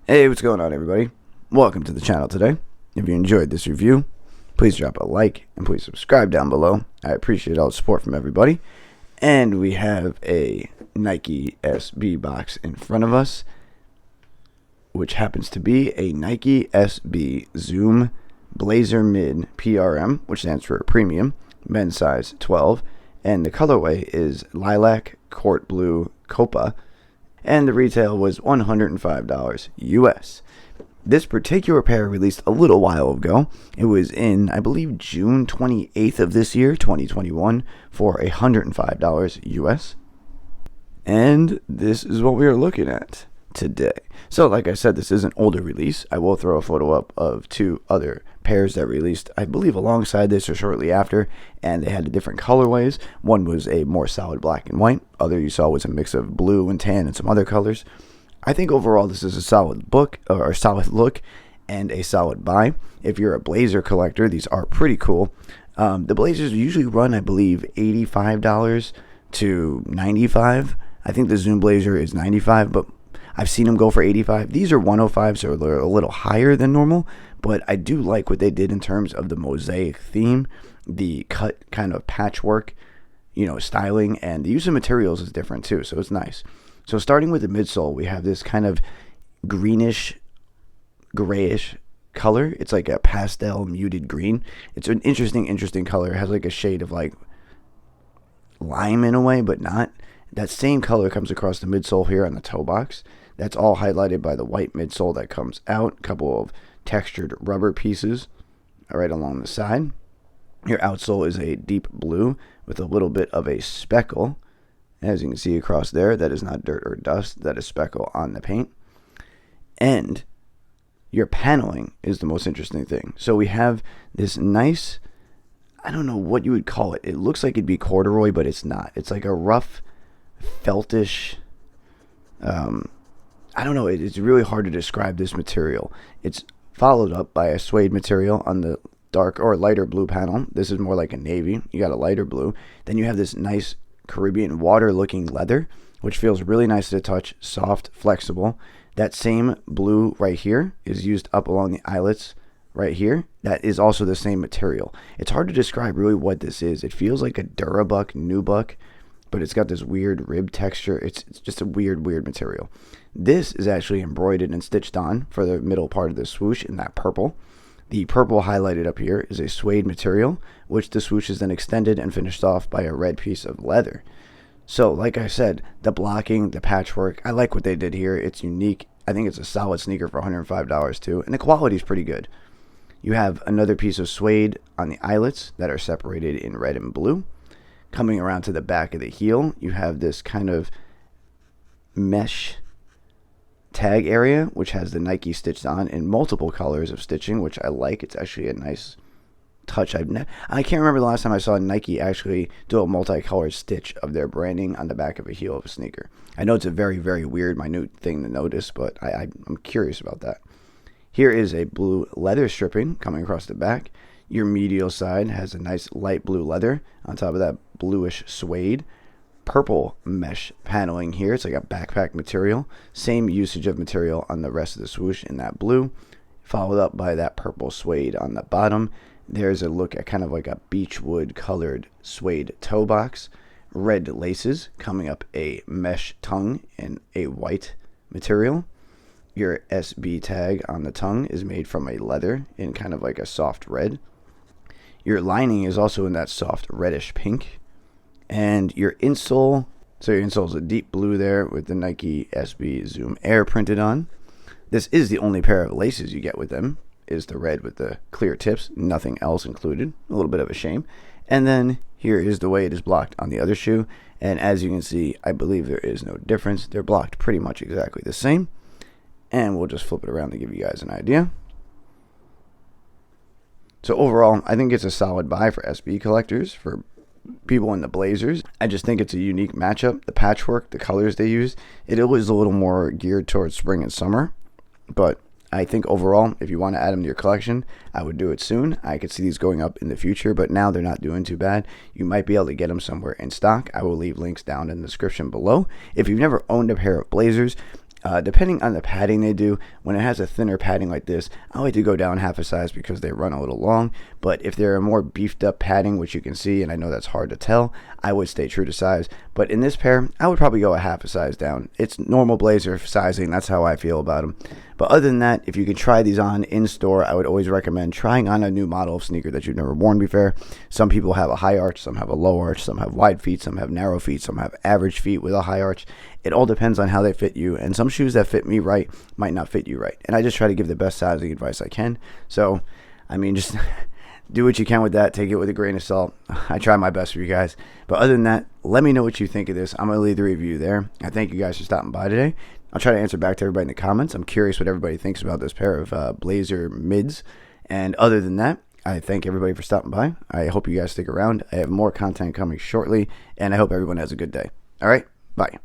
Hey, what's going on, everybody? Welcome to the channel today. If you enjoyed this review, please drop a like and please subscribe down below. I appreciate all the support from everybody. And we have a Nike SB box in front of us, which happens to be a Nike SB Zoom Blazer Mid PRM, which stands for premium, men's size 12, and the colorway is Lilac Court Blue Copa, and the retail was $105 US. This particular pair released a little while ago. It was in, I believe, June 28th of this year, 2021, for $105 US. And this is what we are looking at today. So, like I said, this is an older release. I will throw a photo up of two other pairs that released, I believe, alongside this or shortly after, and they had different colorways. One was a more solid black and white. Other you saw was a mix of blue and tan and some other colors. I think overall this is a solid book, or a solid look, and a solid buy. If you're a Blazer collector, these are pretty cool. The Blazers usually run, I believe, $85 to $95. I think the Zoom Blazer is $95, but I've seen them go for $85. These are $105, so they're a little higher than normal, but I do like what they did in terms of the Mosaic theme, the cut kind of patchwork, styling, and the use of materials is different too, so it's nice. So starting with the midsole, we have this kind of greenish, grayish color. It's like a pastel muted green. It's an interesting color. It has like a shade of like lime in a way, but not. That same color comes across the midsole here on the toe box. That's all highlighted by the white midsole that comes out. A couple of textured rubber pieces right along the side. Your outsole is a deep blue with a little bit of a speckle. As you can see across there, that is not dirt or dust. That is speckle on the paint. And your paneling is the most interesting thing. So we have this nice, I don't know what you would call it. It looks like it'd be corduroy, but it's not. It's like a rough, feltish, I don't know, it's really hard to describe this material. It's followed up by a suede material on the dark or lighter blue panel. This is more like a navy. You got a lighter blue. Then you have this nice Caribbean water looking leather, which feels really nice to the touch, soft, flexible. That same blue right here is used up along the eyelets right here. That is also the same material. It's hard to describe really what this is. It feels like a Durabuck, Nubuck, but it's got this weird rib texture. It's just a weird material. This is actually embroidered and stitched on for the middle part of the swoosh in that purple. The purple highlighted up here is a suede material, which the swoosh is then extended and finished off by a red piece of leather. So, like I said, the blocking, the patchwork, I like what they did here. It's unique. I think it's a solid sneaker for $105 too, and the quality is pretty good. You have another piece of suede on the eyelets that are separated in red and blue. Coming around to the back of the heel, you have this kind of mesh tag area, which has the Nike stitched on in multiple colors of stitching, which I like. It's actually a nice touch. I can't remember the last time I saw Nike actually do a multicolored stitch of their branding on the back of a heel of a sneaker. I know it's a very weird, minute thing to notice, but I'm curious about that. Here is a blue leather stripping coming across the back. Your medial side has a nice light blue leather on top of that bluish suede. Purple mesh paneling here. It's like a backpack material. Same usage of material on the rest of the swoosh in that blue. Followed up by that purple suede on the bottom. There's a look at kind of like a beechwood colored suede toe box. Red laces coming up a mesh tongue in a white material. Your SB tag on the tongue is made from a leather in kind of like a soft red. Your lining is also in that soft reddish pink. And your insole, so your insole is a deep blue there with the Nike SB Zoom Air printed on. This is the only pair of laces you get with them, is the red with the clear tips, nothing else included. A little bit of a shame. And then here is the way it is blocked on the other shoe. And as you can see, I believe there is no difference. They're blocked pretty much exactly the same. And we'll just flip it around to give you guys an idea. So overall, I think it's a solid buy for SB collectors, for people in the Blazers. I just think it's a unique matchup. The patchwork, the colors they use, it is a little more geared towards spring and summer. But I think overall, if you want to add them to your collection, I would do it soon. I could see these going up in the future, but now they're not doing too bad. You might be able to get them somewhere in stock. I will leave links down in the description below. If you've never owned a pair of Blazers, Depending on the padding they do, when it has a thinner padding like this, I like to go down half a size because they run a little long. But if they're a more beefed up padding, which you can see, and I know that's hard to tell, I would stay true to size. But in this pair, I would probably go a half a size down. It's normal blazer sizing. That's how I feel about them. But other than that, if you can try these on in store, I would always recommend trying on a new model of sneaker that you've never worn before. Some people have a high arch, some have a low arch, some have wide feet, some have narrow feet, some have average feet with a high arch. It all depends on how they fit you, and some shoes that fit me right might not fit you right. And I just try to give the best sizing advice I can. So, I mean, just do what you can with that. Take it with a grain of salt. I try my best for you guys. But other than that, let me know what you think of this. I'm going to leave the review there. I thank you guys for stopping by today. I'll try to answer back to everybody in the comments. I'm curious what everybody thinks about this pair of Blazer mids. And other than that, I thank everybody for stopping by. I hope you guys stick around. I have more content coming shortly, and I hope everyone has a good day. All right, bye.